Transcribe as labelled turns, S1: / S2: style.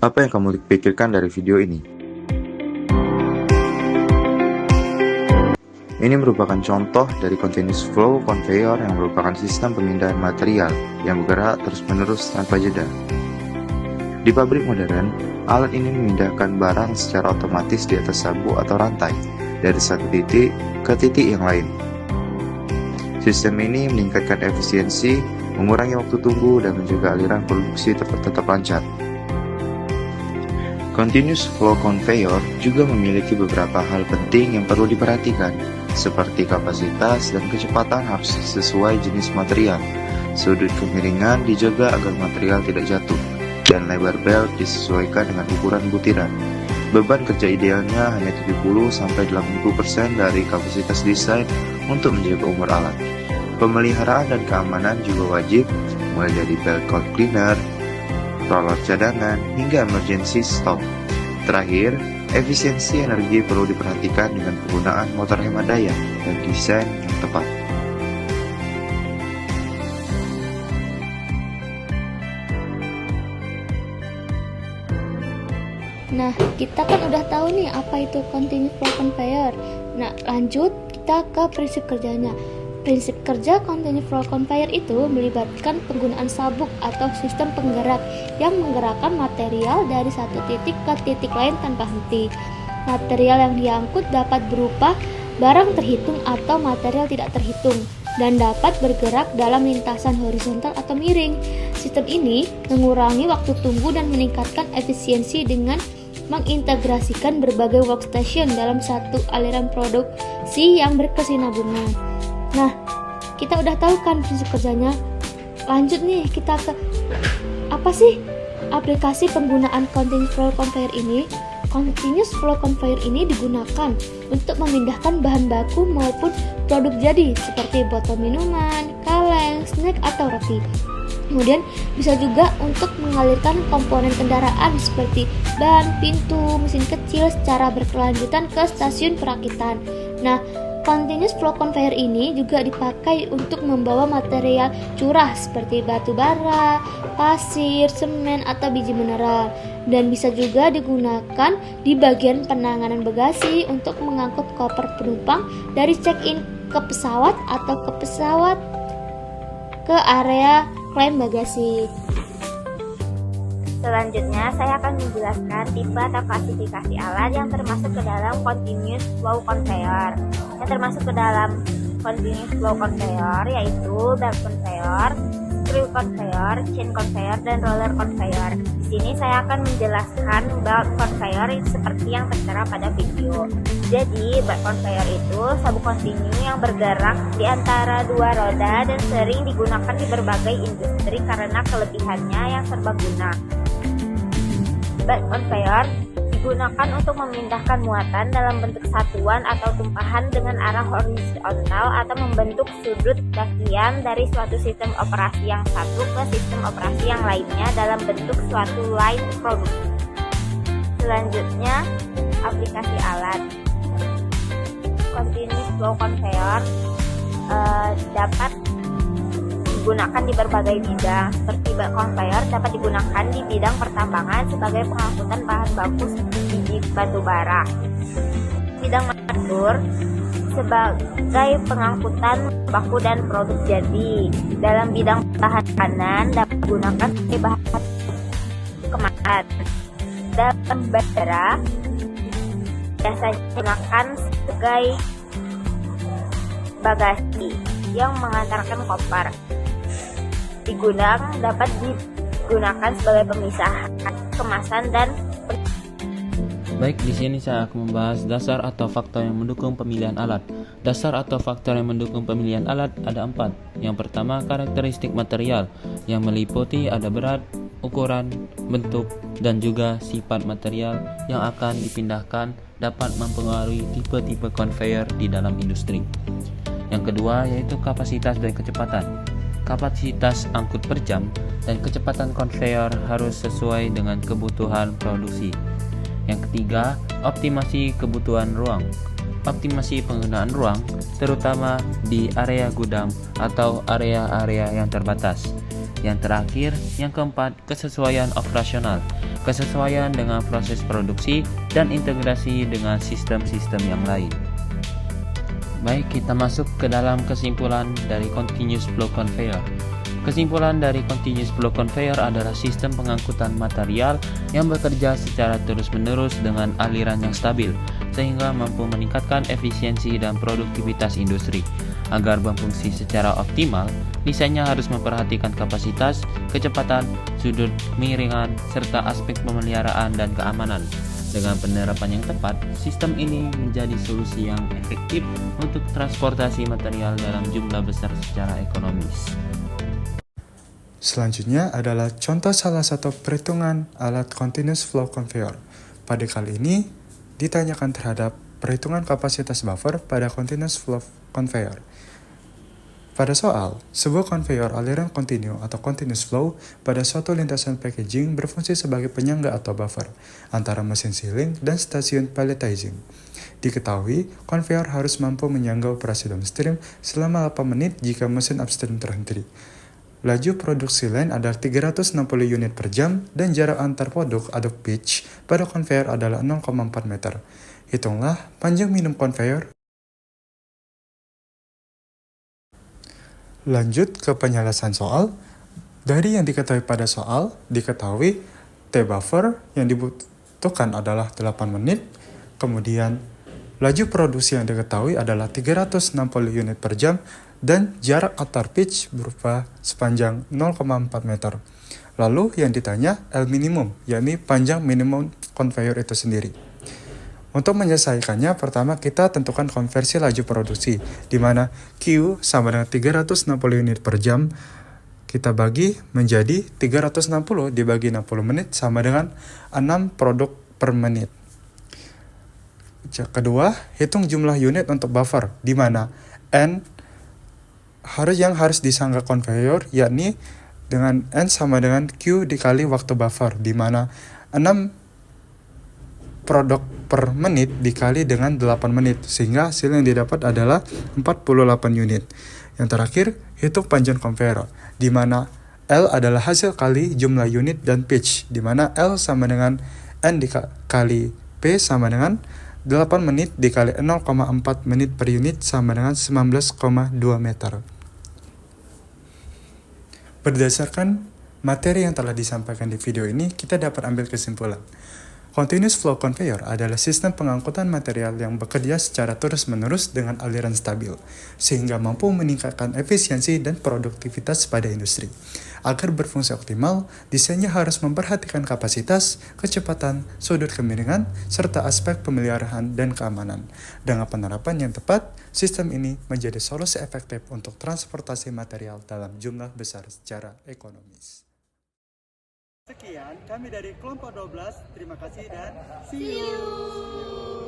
S1: Apa yang kamu pikirkan dari video ini? Ini merupakan contoh dari continuous flow conveyor yang merupakan sistem pemindahan material yang bergerak terus-menerus tanpa jeda. Di pabrik modern, alat ini memindahkan barang secara otomatis di atas sabuk atau rantai dari satu titik ke titik yang lain. Sistem ini meningkatkan efisiensi, mengurangi waktu tunggu, dan menjaga aliran produksi tetap lancar. Continuous flow conveyor juga memiliki beberapa hal penting yang perlu diperhatikan, seperti kapasitas dan kecepatan harus sesuai jenis material. Sudut kemiringan dijaga agar material tidak jatuh, dan lebar belt disesuaikan dengan ukuran butiran. Beban kerja idealnya hanya 70-80% dari kapasitas desain untuk menjaga umur alat. Pemeliharaan dan keamanan juga wajib, mulai dari belt cord cleaner, roller cadangan, hingga emergency stop. Terakhir, efisiensi energi perlu diperhatikan dengan penggunaan motor hemat daya dan desain yang tepat.
S2: Nah, kita kan udah tahu nih apa itu continuous flow conveyor. Nah, lanjut kita ke prinsip kerjanya. Prinsip kerja continuous flow conveyor itu melibatkan penggunaan sabuk atau sistem penggerak yang menggerakkan material dari satu titik ke titik lain tanpa henti. Material yang diangkut dapat berupa barang terhitung atau material tidak terhitung dan dapat bergerak dalam lintasan horizontal atau miring. Sistem ini mengurangi waktu tunggu dan meningkatkan efisiensi dengan mengintegrasikan berbagai workstation dalam satu aliran produksi yang berkesinambungan. Nah, kita udah tahu kan prinsip kerjanya. Lanjut nih kita ke apa sih aplikasi penggunaan continuous flow conveyor ini? Continuous flow conveyor ini digunakan untuk memindahkan bahan baku maupun produk jadi seperti botol minuman, kaleng, snack atau roti. Kemudian bisa juga untuk mengalirkan komponen kendaraan seperti ban, pintu, mesin kecil secara berkelanjutan ke stasiun perakitan. Nah, continuous flow conveyor ini juga dipakai untuk membawa material curah seperti batu bara, pasir, semen, atau biji mineral. Dan bisa juga digunakan di bagian penanganan bagasi untuk mengangkut koper penumpang dari check-in ke pesawat atau ke pesawat ke area klaim bagasi.
S3: Selanjutnya, saya akan menjelaskan tipe atau klasifikasi alat yang termasuk ke dalam continuous flow conveyor. Yang termasuk ke dalam continuous flow conveyor yaitu belt conveyor, screw conveyor, chain conveyor, dan roller conveyor. Di sini saya akan menjelaskan belt conveyor seperti yang tertera pada video. Jadi, belt conveyor itu sabuk kontinu yang bergerak di antara dua roda dan sering digunakan di berbagai industri karena kelebihannya yang serbaguna. Belt conveyor digunakan untuk memindahkan muatan dalam bentuk satuan atau tumpahan dengan arah horizontal atau membentuk sudut bagian dari suatu sistem operasi yang satu ke sistem operasi yang lainnya dalam bentuk suatu line produksi. Selanjutnya, aplikasi alat. Continuous flow conveyor dapat digunakan di berbagai bidang. Seperti belt conveyor dapat digunakan di bidang pertambangan sebagai pengangkutan bahan baku biji batu bara. Bidang manufaktur sebagai pengangkutan baku dan produk jadi. Dalam bidang bahan makanan dapat digunakan sebagai bahan kemasan. Dalam bandara biasanya digunakan sebagai bagasi yang mengantarkan koper. Di gudang dapat digunakan sebagai pemisah kemasan dan
S4: Baik, di sini saya akan membahas dasar atau faktor yang mendukung pemilihan alat. Dasar atau faktor yang mendukung pemilihan alat ada 4. Yang pertama, karakteristik material yang meliputi ada berat, ukuran, bentuk, dan juga sifat material yang akan dipindahkan dapat mempengaruhi tipe-tipe conveyor di dalam industri. Yang kedua yaitu kapasitas dan kecepatan. Kapasitas angkut per jam dan kecepatan conveyor harus sesuai dengan kebutuhan produksi. Yang ketiga, optimasi kebutuhan ruang. Optimasi penggunaan ruang, terutama di area gudang atau area-area yang terbatas. Yang terakhir, yang keempat, kesesuaian operasional. kesesuaian dengan proses produksi, dan integrasi dengan sistem-sistem yang lain. Baik, kita masuk ke dalam kesimpulan dari Continuous Flow Conveyor. Kesimpulan dari Continuous Flow Conveyor adalah sistem pengangkutan material yang bekerja secara terus-menerus dengan aliran yang stabil, sehingga mampu meningkatkan efisiensi dan produktivitas industri. Agar berfungsi secara optimal, desainnya harus memperhatikan kapasitas, kecepatan, sudut kemiringan, serta aspek pemeliharaan dan keamanan. Dengan penerapan yang tepat, sistem ini menjadi solusi yang efektif untuk transportasi material dalam jumlah besar secara ekonomis.
S5: Selanjutnya adalah contoh salah satu perhitungan alat Continuous Flow Conveyor. Pada kali ini, ditanyakan terhadap perhitungan kapasitas buffer pada Continuous Flow Conveyor. Pada soal, sebuah konveyor aliran kontinu atau continuous flow pada suatu lintasan packaging berfungsi sebagai penyangga atau buffer antara mesin sealing dan stasiun palletizing. Diketahui, konveyor harus mampu menyangga operasi downstream selama 8 menit jika mesin upstream terhenti. Laju produksi line adalah 360 unit per jam dan jarak antar produk atau pitch pada konveyor adalah 0,4 meter. Hitunglah panjang minimum konveyor. Lanjut ke penjelasan soal. Dari yang diketahui pada soal, diketahui T-buffer yang dibutuhkan adalah 8 menit. Kemudian, laju produksi yang diketahui adalah 360 unit per jam dan jarak antar pitch berupa sepanjang 0,4 meter. Lalu yang ditanya L minimum, yakni panjang minimum konveyor itu sendiri. Untuk menyelesaikannya, pertama kita tentukan konversi laju produksi, di mana Q sama dengan 360 unit per jam, kita bagi menjadi 360 dibagi 60 menit sama dengan 6 produk per menit. Kedua, hitung jumlah unit untuk buffer, di mana N yang harus disangga konveyor, yakni dengan N sama dengan Q dikali waktu buffer, di mana 6 produk per menit dikali dengan 8 menit, sehingga hasil yang didapat adalah 48 unit. Yang terakhir, hitung panjang konveyor, di mana L adalah hasil kali jumlah unit dan pitch, di mana L sama dengan N dikali P sama dengan 8 menit dikali 0,4 menit per unit sama dengan 19,2 meter. Berdasarkan materi yang telah disampaikan di video ini, kita dapat ambil kesimpulan. Continuous Flow Conveyor adalah sistem pengangkutan material yang bekerja secara terus-menerus dengan aliran stabil, sehingga mampu meningkatkan efisiensi dan produktivitas pada industri. Agar berfungsi optimal, desainnya harus memperhatikan kapasitas, kecepatan, sudut kemiringan, serta aspek pemeliharaan dan keamanan. Dengan penerapan yang tepat, sistem ini menjadi solusi efektif untuk transportasi material dalam jumlah besar secara ekonomis. Sekian kami dari kelompok 12, terima kasih dan see you!